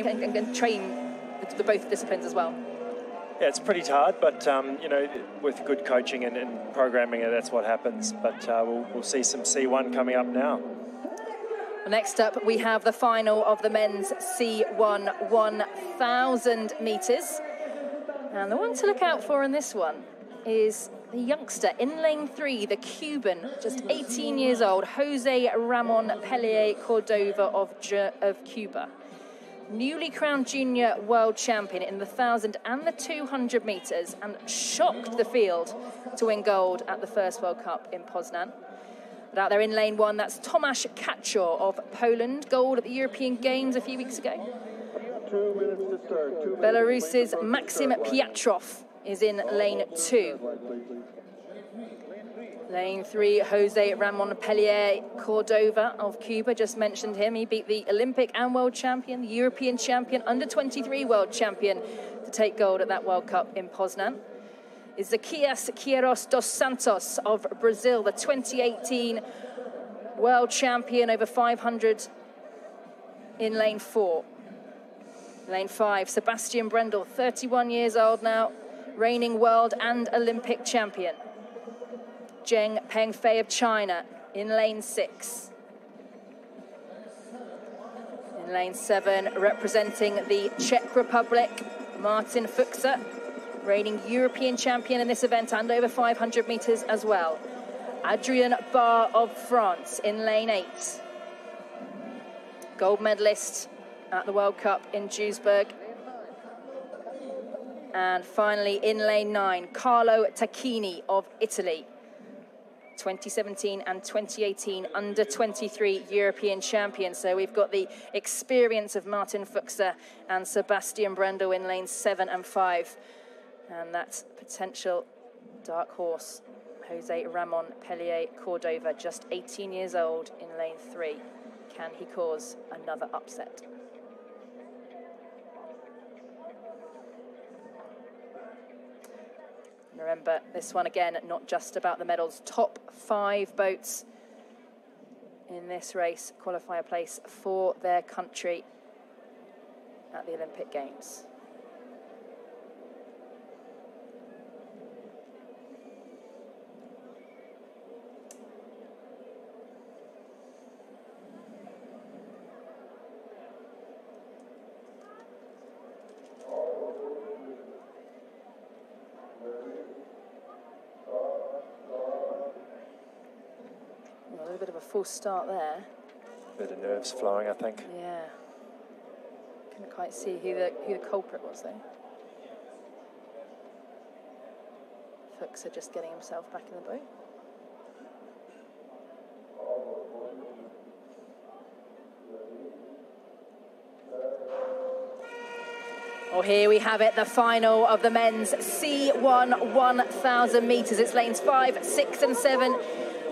and train the both disciplines as well? Yeah, it's pretty hard, but you know, with good coaching and programming, that's what happens. But we'll see some C1 coming up now. Next up, we have the final of the men's C1 1,000 metres. And the one to look out for in this one is the youngster in lane 3, the Cuban, just 18 years old, Jose Ramon Pellier Cordova of Cuba. Newly crowned junior world champion in the 1,000 and the 200 metres, and shocked the field to win gold at the first World Cup in Poznan. But out there in lane 1, that's Tomasz Kaczor of Poland, gold at the European Games a few weeks ago. 2 minutes to start. Belarus's Maxim Piatrov is in lane 2. Lane 3, Jose Ramon Pellier Cordova of Cuba, just mentioned him. He beat the Olympic and world champion, the European champion, under-23 world champion to take gold at that World Cup in Poznan. Is Zacchias Quiros dos Santos of Brazil, the 2018 world champion over 500 in lane 4. Lane 5, Sebastian Brendel, 31 years old now, reigning world and Olympic champion. Zheng Pengfei of China in lane 6. In lane 7, representing the Czech Republic, Martin Fuchser, reigning European champion in this event and over 500 metres as well. Adrien Barr of France in lane 8. Gold medalist at the World Cup in Duisburg. And finally in lane 9, Carlo Tacchini of Italy. 2017 and 2018 under-23 European champion. So we've got the experience of Martin Fuchser and Sebastian Brendel in lanes 7 and 5. And that potential dark horse, Jose Ramon Pellier Cordova, just 18 years old in lane 3. Can he cause another upset? Remember, this one again, not just about the medals. Top 5 boats in this race qualify a place for their country at the Olympic Games. A bit of a false start there. Bit of nerves flowing, I think. Yeah. Couldn't quite see who the culprit was though. Fuchser just getting himself back in the boat. Well, here we have it, the final of the men's C1 1,000 metres. It's lanes 5, 6 and 7.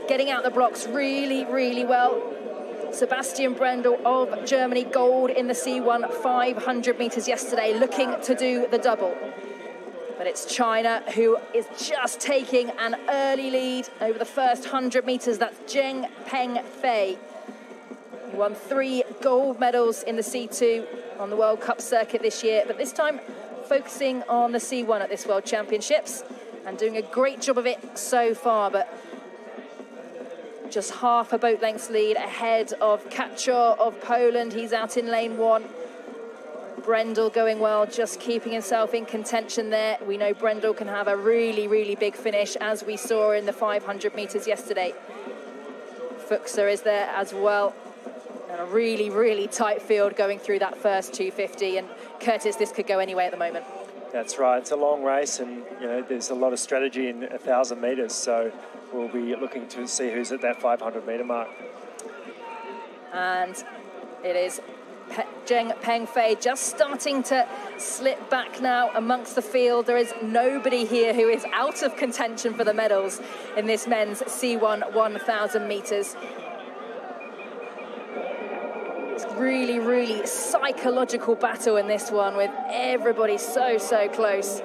Getting out the blocks really, really well. Sebastian Brendel of Germany, gold in the C1 500 metres yesterday, looking to do the double. But it's China who is just taking an early lead over the first 100 metres. That's Zheng Pengfei. He won 3 gold medals in the C2 on the World Cup circuit this year, but this time focusing on the C1 at this World Championships and doing a great job of it so far, but just half a boat length's lead ahead of Kaczor of Poland. He's out in lane 1. Brendel going well, just keeping himself in contention there. We know Brendel can have a really, really big finish, as we saw in the 500 metres yesterday. Fuchser is there as well. And a really, really tight field going through that first 250. And Curtis, this could go anyway at the moment. That's right. It's a long race, and you know there's a lot of strategy in 1,000 metres. So we'll be looking to see who's at that 500-metre mark. And it is Zheng Pengfei just starting to slip back now amongst the field. There is nobody here who is out of contention for the medals in this men's C1 1,000 metres. It's really, really psychological battle in this one, with everybody so, so close.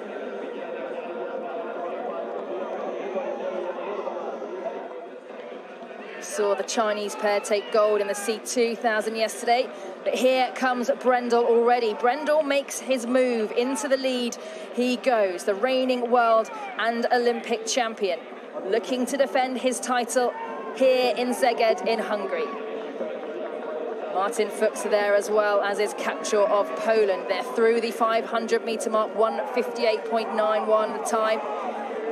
saw the Chinese pair take gold in the C2000 yesterday. But here comes Brendel already. Brendel makes his move into the lead. He goes, the reigning world and Olympic champion, looking to defend his title here in Szeged in Hungary. Martin Fuchs there as well, as is Kaczor of Poland. They're through the 500-metre mark, 1:58.91 the time.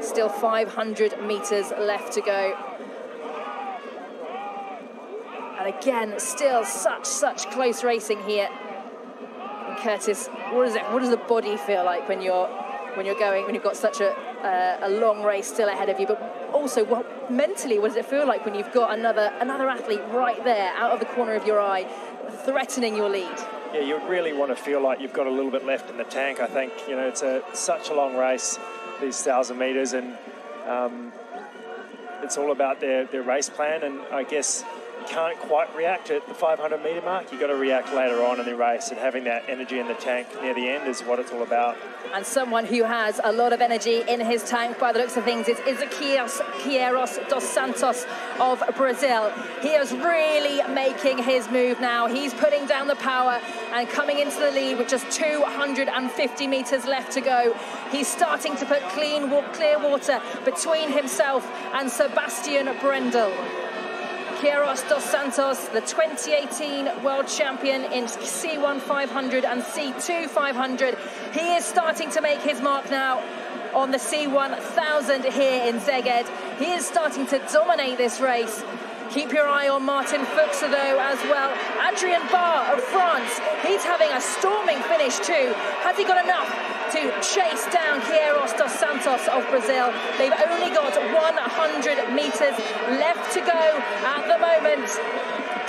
Still 500 metres left to go. And again, still such close racing here. And Curtis, what does the body feel like when you've got such a long race still ahead of you? But also, mentally, what does it feel like when you've got another athlete right there, out of the corner of your eye, threatening your lead? Yeah, you really want to feel like you've got a little bit left in the tank. I think, you know, it's such a long race, these 1,000 metres, and it's all about their race plan. And I guess you can't quite react at the 500-metre mark. You've got to react later on in the race, and having that energy in the tank near the end is what it's all about. And someone who has a lot of energy in his tank, by the looks of things, is Kaczor dos Santos of Brazil. He is really making his move now. He's putting down the power and coming into the lead with just 250 metres left to go. He's starting to put clear water between himself and Sebastian Brendel. Kaczor dos Santos, the 2018 world champion in C1 500 and C2 500. He is starting to make his mark now on the C1000 here in Szeged. He is starting to dominate this race. Keep your eye on Martin Fuchs, though, as well. Adrien Barr of France, he's having a storming finish too. Has he got enough to chase down Kaczor dos Santos of Brazil? They've only got 100 metres left to go at the moment.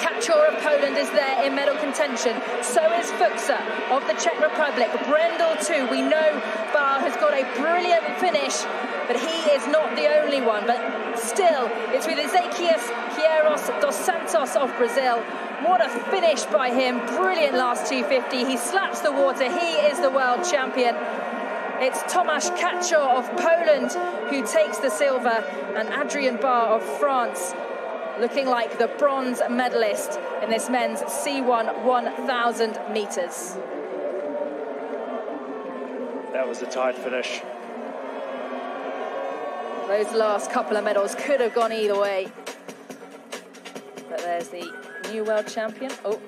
Kaczor of Poland is there in medal contention. So is Fuchs of the Czech Republic. Brendel too. We know Barr has got a brilliant finish, but he is not the only one. But still, it's with Kaczor dos Santos of Brazil. What a finish by him. Brilliant last 250. He slaps the water. He is the world champion. It's Tomasz Kaczor of Poland who takes the silver, and Adrien Barr of France looking like the bronze medalist in this men's C1 1000 metres. That was a tight finish. Those last couple of medals could have gone either way. But there's the new world champion. Oh.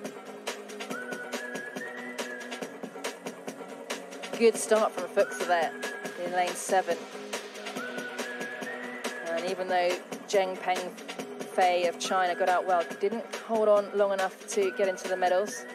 Good start from Fuchs there in lane 7. And even though Zheng Pengfei of China got out well, didn't hold on long enough to get into the medals.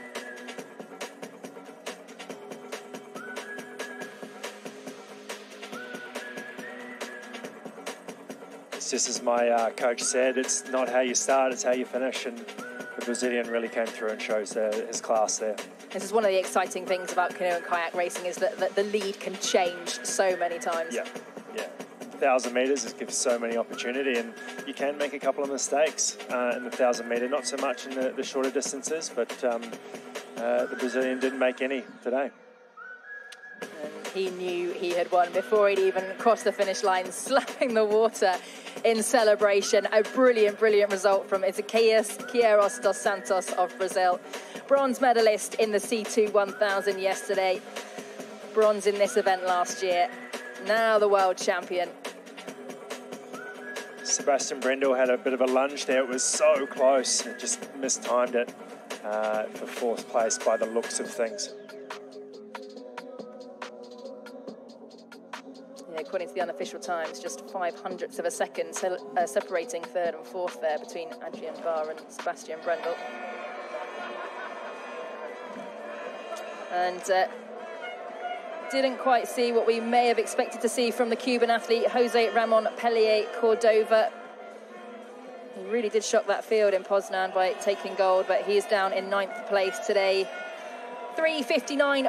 It's just as my coach said, it's not how you start, it's how you finish, and the Brazilian really came through and shows his class there. This is one of the exciting things about canoe and kayak racing, is that the lead can change so many times. Yeah. 1,000 metres gives so many opportunity, and you can make a couple of mistakes in the 1,000 metre, not so much in the shorter distances, but the Brazilian didn't make any today. And he knew he had won before he'd even crossed the finish line, slapping the water in celebration. A brilliant result from Kaczor dos Santos of Brazil. Bronze medalist in the C2 1000 yesterday. Bronze in this event last year. Now the world champion. Sebastian Brendel had a bit of a lunge there. It was so close. It just mistimed it for 4th place by the looks of things. Yeah, according to the unofficial times, just 0.05 of a second separating 3rd and 4th there between Adrien Barr and Sebastian Brendel. And didn't quite see what we may have expected to see from the Cuban athlete, Jose Ramon Pellier Cordova. He really did shock that field in Poznan by taking gold, but he is down in 9th place today. 3:59.